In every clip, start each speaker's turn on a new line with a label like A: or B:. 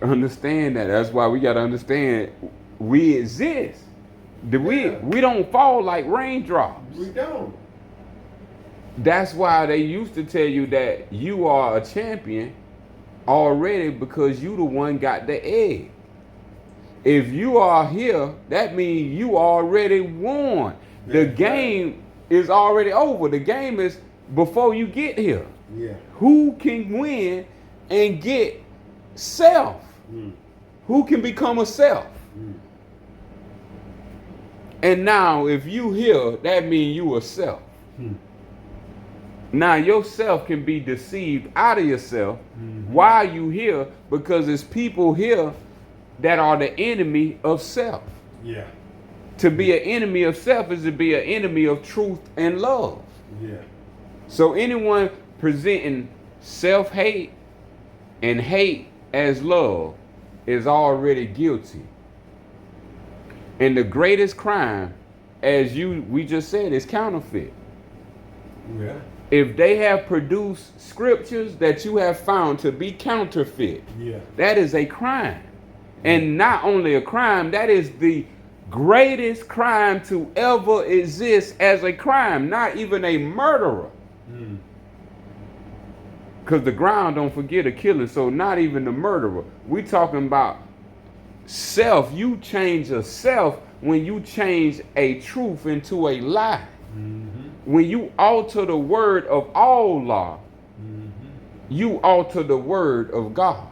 A: Understand that. That's why we got to understand we exist. We don't fall like raindrops.
B: We don't.
A: That's why they used to tell you that you are a champion already because you the one got the egg. If you are here, that means you already won. The game is already over. The game is before you get here.
B: Yeah.
A: Who can win and get self? Who can become a self? And now if you here, that means you a self. Now yourself can be deceived out of yourself while you here because there's people here that are the enemy of self.
B: Yeah.
A: To be an enemy of self is to be an enemy of truth and love.
B: Yeah.
A: So anyone presenting self-hate and hate as love is already guilty. And the greatest crime, as we just said, is counterfeit.
B: Yeah.
A: If they have produced scriptures that you have found to be counterfeit, that is a crime. And not only a crime, that is the greatest crime to ever exist as a crime, not even a murderer. Because the ground don't forget a killing, so not even the murderer. We talking about self. You change a self when you change a truth into a lie. When you alter the word of Allah, you alter the word of God.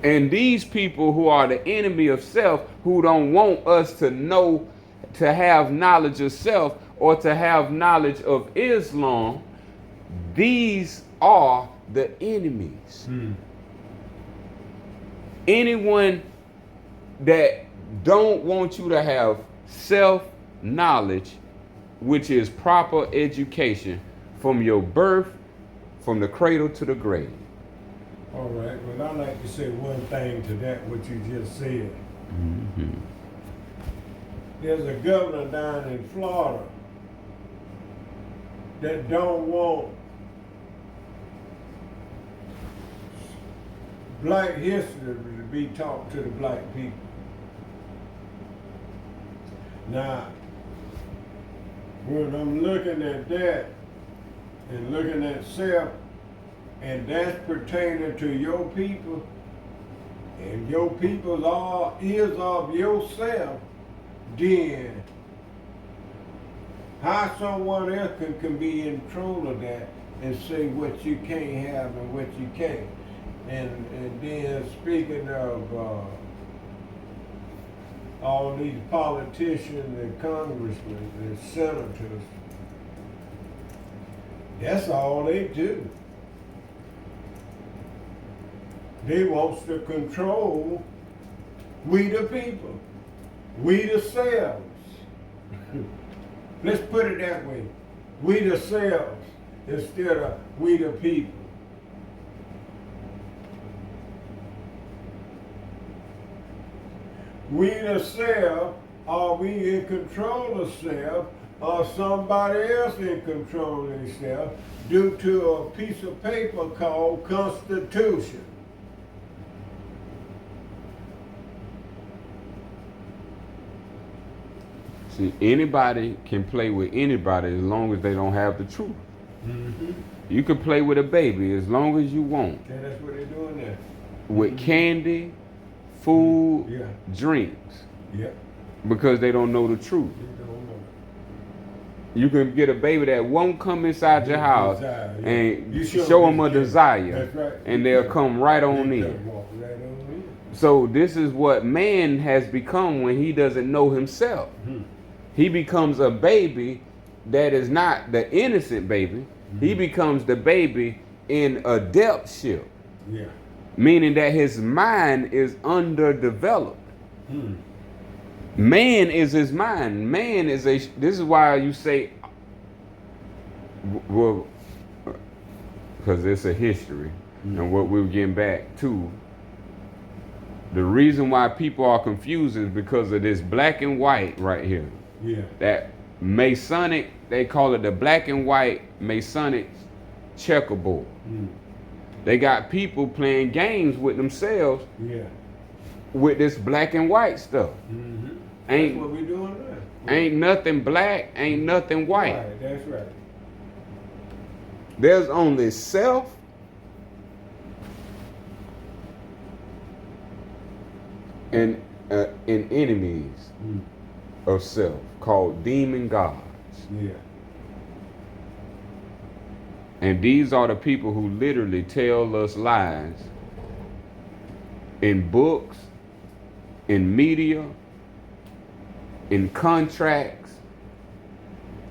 A: And these people who are the enemy of self, who don't want us to know, to have knowledge of self or to have knowledge of Islam, these are the enemies. Anyone that don't want you to have self-knowledge, which is proper education from your birth, from the cradle to the grave.
B: All right. Well, I'd like to say one thing to that, what you just said. There's a governor down in Florida that don't want black history to be taught to the black people. Now, when I'm looking at that and looking at self, and that's pertaining to your people, and your people is of yourself, then how someone else can be in control of that and say what you can't have and what you can't. And then speaking of all these politicians and congressmen and senators, that's all they do. They want to control we the people, we the selves. Let's put it that way. We the selves instead of we the people. We the self, are we in control of self, or somebody else in control of themselves due to a piece of paper called Constitution?
A: See, anybody can play with anybody as long as they don't have the truth. You can play with a baby as long as you want.
B: And that's what they're doing there.
A: With candy, food, drinks. Because they don't know the truth.
B: They don't know.
A: You can get a baby that won't come inside your house and you show them a desire.
B: That's right.
A: And they'll come right on in.
B: Walk right on in.
A: So this is what man has become when he doesn't know himself. He becomes a baby that is not the innocent baby. He becomes the baby in adultship. Meaning that his mind is underdeveloped. Man is his mind. Man is this is why you say, well, because it's a history. And what we're getting back to, the reason why people are confused is because of this black and white right here. That Masonic, they call it the black and white Masonic checkerboard. They got people playing games with themselves
B: Yeah.
A: with this black and white stuff.
B: Mm-hmm.
A: Ain't-
B: That's what we doing now.
A: Ain't nothing black, ain't nothing white.
B: Right, that's right.
A: There's only self and enemies
B: Mm.
A: of self called demon gods.
B: Yeah.
A: And these are the people who literally tell us lies in books, in media, in contracts,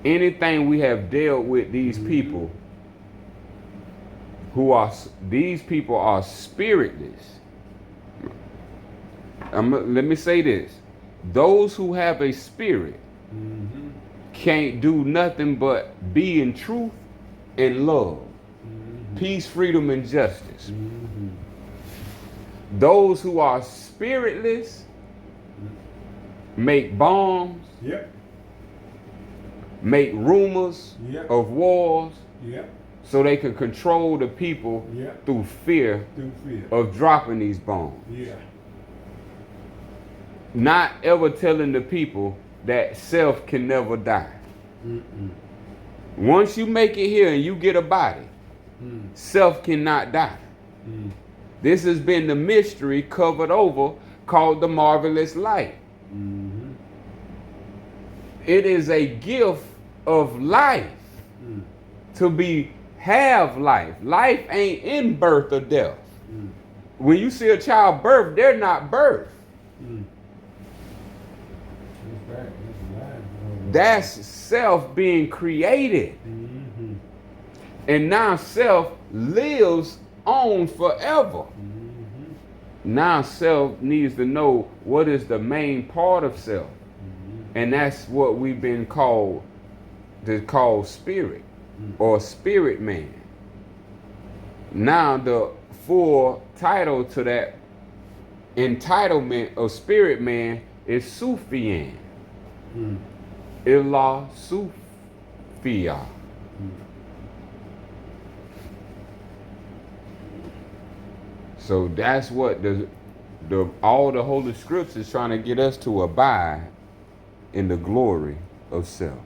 A: anything we have dealt with these people these people are spiritless. Let me say this. Those who have a spirit
B: Mm-hmm.
A: can't do nothing but be in truth and love.
B: Mm-hmm.
A: Peace, freedom, and justice.
B: Mm-hmm.
A: Those who are spiritless make bombs,
B: Yep.
A: make rumors
B: Yep.
A: of wars
B: Yep.
A: so they can control the people
B: Yep.
A: through fear
B: Through fear.
A: of dropping these bombs.
B: Yeah.
A: Not ever telling the people that self can never die.
B: Mm-mm.
A: Once you make it here and you get a body,
B: Mm.
A: self cannot die.
B: Mm.
A: This has been the mystery covered over called the marvelous light.
B: Mm-hmm.
A: It is a gift of life
B: Mm.
A: to have life. Life ain't in birth or death.
B: Mm.
A: When you see a child birth, they're not birth.
B: Mm. That's right. That's right.
A: That's self being created.
B: Mm-hmm.
A: And now self lives on forever.
B: Mm-hmm.
A: Now self needs to know what is the main part of self.
B: Mm-hmm.
A: And that's what we've been called to call spirit or spirit man. Now the full title to that entitlement of spirit man is Sufian.
B: Mm.
A: Illah Sufia. So that's what all the Holy Scriptures trying to get us to abide in the glory of self.